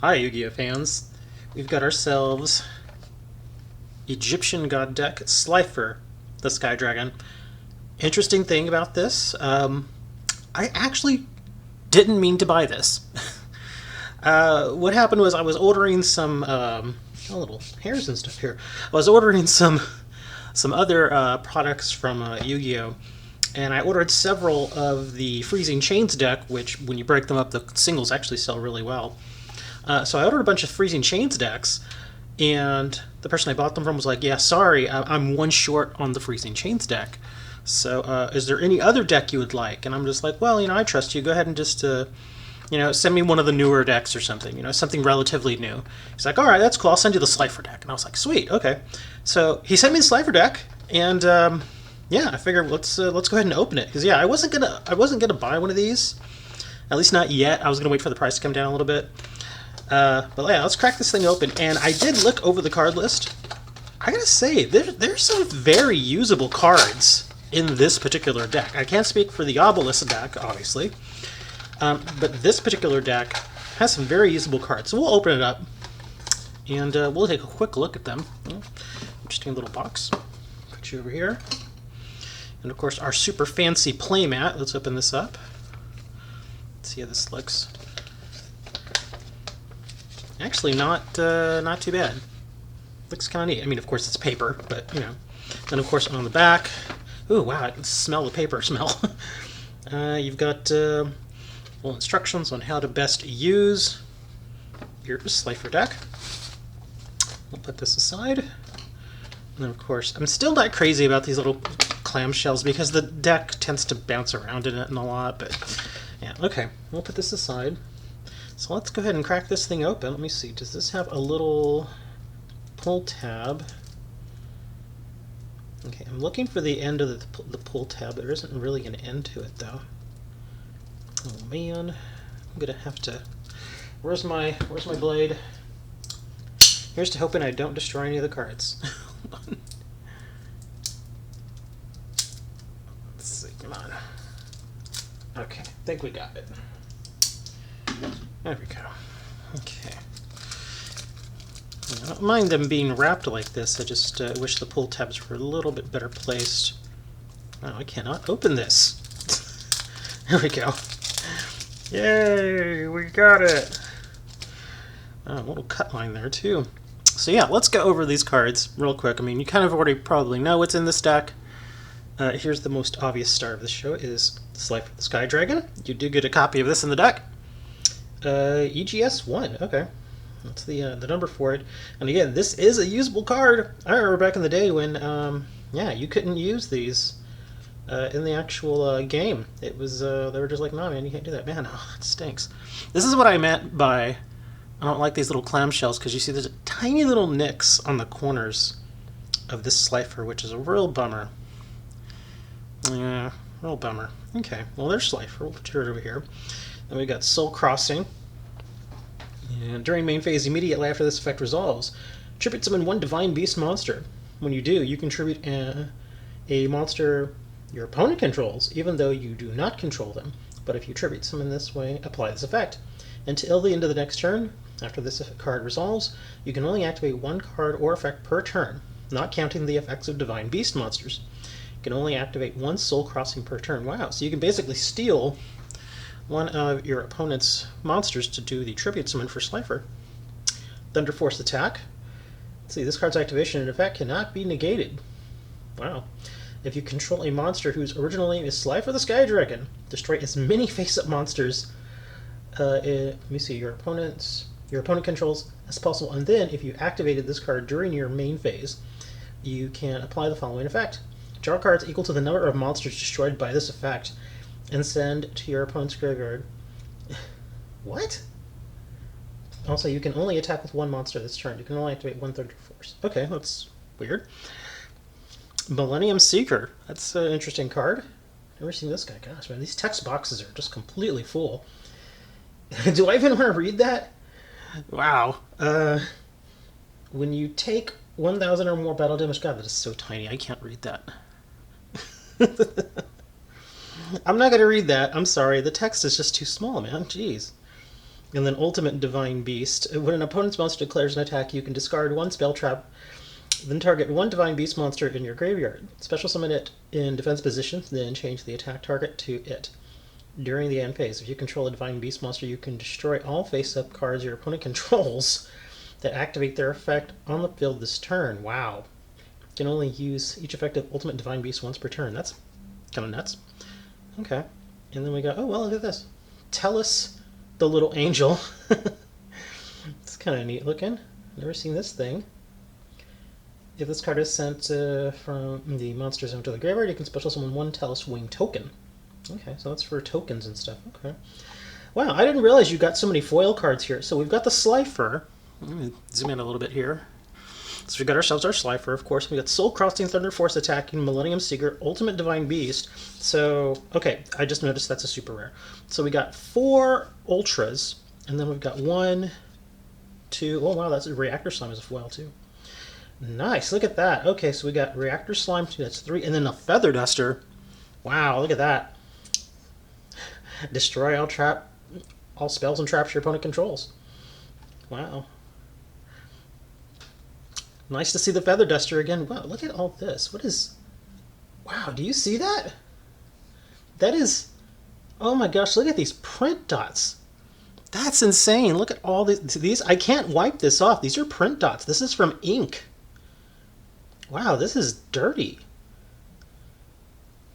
Hi, Yu-Gi-Oh fans. We've got ourselves Egyptian God deck Slifer, the Sky Dragon. Interesting thing about this, I actually didn't mean to buy this. What happened was I was ordering some little hairs and stuff here. I was ordering some other products from Yu-Gi-Oh, and I ordered several of the Freezing Chains deck, which when you break them up, the singles actually sell really well. So I ordered a bunch of Freezing Chains decks, and the person I bought them from was like, "Yeah, sorry, I'm one short on the Freezing Chains deck. So is there any other deck you would like?" And I'm just like, "Well, I trust you. Go ahead and just send me one of the newer decks or something. Something relatively new." He's like, "All right, that's cool. I'll send you the Slifer deck." And I was like, "Sweet, okay." So he sent me the Slifer deck, and yeah, I figured let's go ahead and open it because yeah, I wasn't gonna buy one of these, at least not yet. I was gonna wait for the price to come down a little bit. But yeah, let's crack this thing open. And I did look over the card list. I gotta say, there's some very usable cards in this particular deck. I can't speak for the Obelisk deck, obviously, but this particular deck has some very usable cards. So we'll open it up, and we'll take a quick look at them. Interesting little box. Put you over here. And of course, our super fancy playmat. Let's open this up. Let's see how this looks. Actually, not too bad. Looks kind of neat. I mean, of course, it's paper, but Then, of course, on the back, ooh, wow! I can smell the paper smell. You've got little instructions on how to best use your Slifer deck. We'll put this aside. And then, of course, I'm still not crazy about these little clamshells because the deck tends to bounce around in it and a lot. But yeah, okay, we'll put this aside. So let's go ahead and crack this thing open. Let me see. Does this have a little pull tab? Okay, I'm looking for the end of the pull tab. There isn't really an end to it, though. Oh man, I'm gonna have to. Where's my blade? Here's to hoping I don't destroy any of the cards. Let's see. Come on. Okay, I think we got it. There we go. Okay. I don't mind them being wrapped like this. I just wish the pull tabs were a little bit better placed. Oh, I cannot open this. There we go. Yay! We got it! Oh, a little cut line there, too. So yeah, let's go over these cards real quick. I mean, you kind of already probably know what's in this deck. Here's the most obvious star of the show is Slifer the Sky Dragon. You do get a copy of this in the deck. EGS1, okay. That's the number for it. And again, this is a usable card. I remember back in the day when, yeah, you couldn't use these in the actual game. It was, they were just like, "No, man, you can't do that." Man, oh, it stinks. This is what I meant by I don't like these little clamshells, because you see there's tiny little nicks on the corners of this Slifer, which is a real bummer. Yeah, real bummer. Okay, well, there's Slifer. We'll put her over here. Then we got Soul Crossing. And during main phase, immediately after this effect resolves, tribute summon one Divine Beast monster. When you do, you contribute a monster your opponent controls, even though you do not control them. But if you tribute summon this way, apply this effect. Until the end of the next turn, after this card resolves, you can only activate one card or effect per turn, not counting the effects of Divine Beast monsters. You can only activate one Soul Crossing per turn. Wow, so you can basically steal one of your opponent's monsters to do the tribute summon for Slifer. Thunder Force Attack. Let's see, this card's activation and effect cannot be negated. Wow. If you control a monster whose original name is Slifer the Sky Dragon, destroy as many face-up monsters let me see, your opponent controls as possible, and then if you activated this card during your main phase, you can apply the following effect. Draw cards equal to the number of monsters destroyed by this effect, and send to your opponent's graveyard. What? Also, you can only attack with one monster this turn. You can only activate one Thunder Force. Okay, that's weird. Millennium Seeker. That's an interesting card. Never seen this guy. Gosh, man, these text boxes are just completely full. Do I even want to read that? Wow. When you take 1,000 or more battle damage, God, that is so tiny. I can't read that. I'm not going to read that. I'm sorry. The text is just too small, man. Jeez. And then Ultimate Divine Beast. When an opponent's monster declares an attack, you can discard one spell trap, then target one Divine Beast monster in your graveyard. Special summon it in defense position, then change the attack target to it. During the end phase, if you control a Divine Beast monster, you can destroy all face-up cards your opponent controls that activate their effect on the field this turn. Wow. You can only use each effective Ultimate Divine Beast once per turn. That's kind of nuts. Okay. And then we got, oh, well, look at this. Tellus the Little Angel. It's kind of neat looking. Never seen this thing. If this card is sent from the monster zone to the graveyard, you can special summon one Tellus Wing token. Okay, so that's for tokens and stuff. Okay. Wow, I didn't realize you got so many foil cards here. So we've got the Slifer. Let me zoom in a little bit here. So we got ourselves our Slifer, of course. We got Soul Crossing, Thunder Force Attacking, Millennium Seeker, Ultimate Divine Beast. So, okay, I just noticed that's a super rare. So we got 4 Ultras, and then we've got 1, 2, oh wow, that's a Reactor Slime as a foil too. Nice, look at that. Okay, so we got Reactor Slime 2, that's 3, and then a Feather Duster. Wow, look at that. Destroy all spells and traps your opponent controls. Wow. Nice to see the Feather Duster again. Wow, look at all this. What is... Wow, do you see that? That is... Oh my gosh, look at these print dots. That's insane. Look at all these. I can't wipe this off. These are print dots. This is from ink. Wow, this is dirty.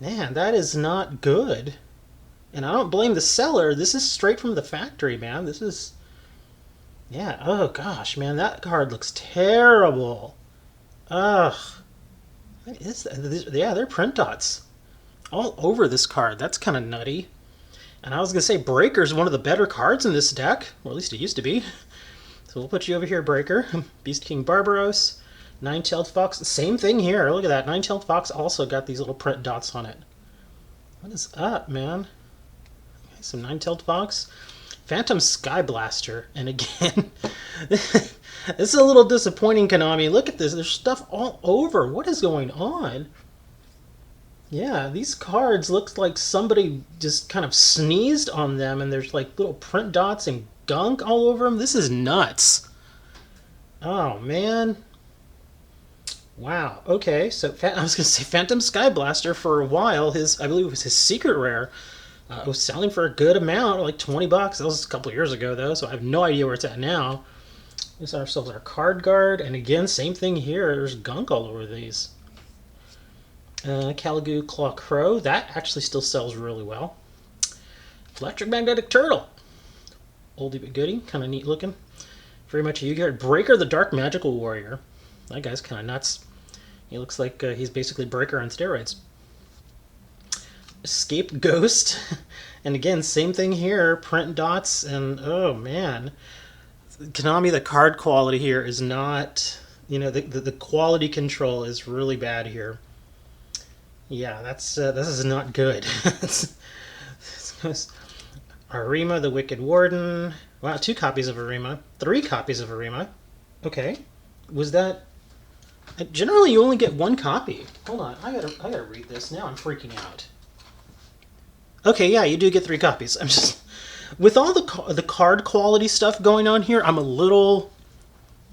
Man, that is not good. And I don't blame the seller. This is straight from the factory, man. This is... Yeah, oh gosh, man, that card looks terrible. Ugh. What is that? Yeah, they're print dots all over this card. That's kind of nutty. And I was going to say Breaker's one of the better cards in this deck. Or at least it used to be. So we'll put you over here, Breaker. Beast King Barbaros. Nine-Tailed Fox. Same thing here. Look at that. Nine-Tailed Fox also got these little print dots on it. What is up, man? Okay, some Nine-Tailed Fox. Phantom Sky Blaster, and again, this is a little disappointing, Konami. Look at this, there's stuff all over. What is going on? Yeah, these cards look like somebody just kind of sneezed on them, and there's like little print dots and gunk all over them. This is nuts. Oh, man. Wow, okay, so I was going to say Phantom Sky Blaster for a while, I believe it was his secret rare. It was selling for a good amount, like 20 bucks. That was a couple years ago, though, so I have no idea where it's at now. We got ourselves our card guard, and again, same thing here. There's gunk all over these. Caligoo Claw Crow. That actually still sells really well. Electric Magnetic Turtle. Oldie but goodie. Kind of neat looking. Very much a Yu-Gi-Oh! Breaker the Dark Magical Warrior. That guy's kind of nuts. He looks like he's basically Breaker on steroids. Escape Ghost, and again, same thing here, print dots, and oh man, Konami, the card quality here is not, you know, the quality control is really bad here. Yeah, this is not good. Arima, the Wicked Warden. Wow, 2 copies of Arima, 3 copies of Arima. Okay, was that? Generally, you only get 1 copy. Hold on, I gotta read this now. I'm freaking out. Okay, yeah, you do get 3 copies. I'm just... With all the card quality stuff going on here, I'm a little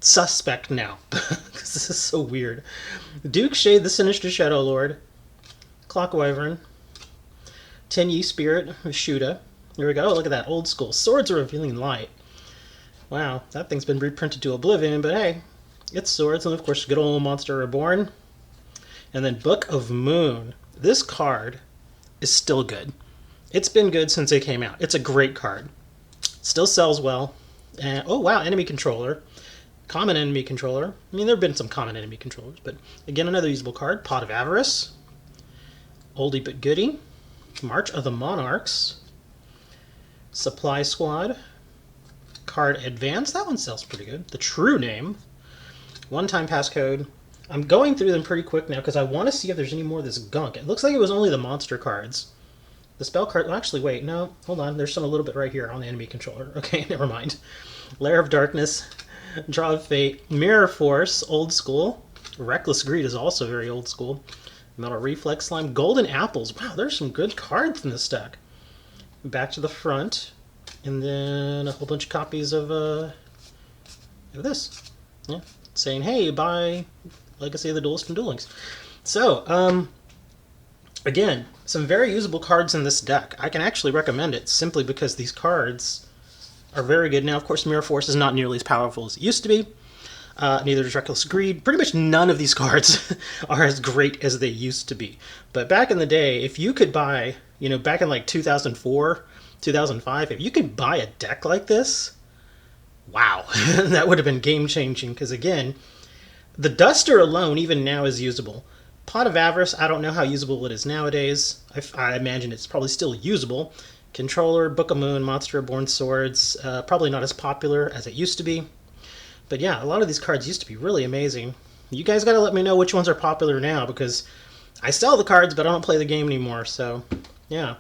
suspect now. Because this is so weird. Duke Shade, the Sinister Shadow Lord. Clock Wyvern. Tenyi Spirit, Shuda. Here we go. Oh, look at that. Old school. Swords of Revealing Light. Wow, that thing's been reprinted to oblivion, but hey. It's swords, and of course, good old Monster Reborn. And then Book of Moon. This card is still good. It's been good since it came out. It's a great card. Still sells well. And oh wow, enemy controller. Common enemy controller. I mean, there have been some common enemy controllers, but again, another usable card. Pot of Avarice. Oldie but goodie. March of the Monarchs. Supply Squad. Card Advance. That one sells pretty good. The True Name. One-time passcode. I'm going through them pretty quick now because I want to see if there's any more of this gunk. It looks like it was only the monster cards. The spell card... Well, actually, wait. No. Hold on. There's some a little bit right here on the enemy controller. Okay, never mind. Lair of Darkness. Draw of Fate. Mirror Force. Old school. Reckless Greed is also very old school. Metal Reflex Slime. Golden Apples. Wow, there's some good cards in this deck. Back to the front. And then a whole bunch of copies of this. Yeah. Saying, hey, buy Legacy of the Duelist and Duel Links. So, again, some very usable cards in this deck. I can actually recommend it simply because these cards are very good. Now, of course, Mirror Force is not nearly as powerful as it used to be. Neither is Reckless Greed. Pretty much none of these cards are as great as they used to be. But back in the day, if you could buy, back in like 2004, 2005, if you could buy a deck like this, wow, that would have been game-changing. Because again, the Duster alone, even now, is usable. Pot of Avarice, I don't know how usable it is nowadays. I imagine it's probably still usable. Controller, Book of Moon, Monster Reborn Swords, probably not as popular as it used to be. But yeah, a lot of these cards used to be really amazing. You guys gotta let me know which ones are popular now, because I sell the cards, but I don't play the game anymore, so yeah.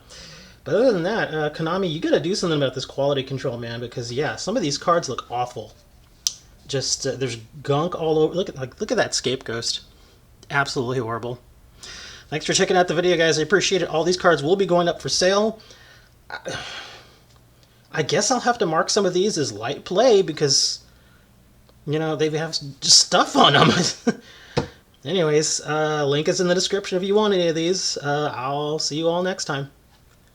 But other than that, Konami, you gotta do something about this quality control, man, because yeah, some of these cards look awful. Just, there's gunk all over. Look at that Scapegoat. Absolutely horrible. Thanks for checking out the video, guys. I appreciate it. All these cards will be going up for sale. I guess I'll have to mark some of these as light play, because they have just stuff on them. Anyways, link is in the description if you want any of these. I'll see you all next time.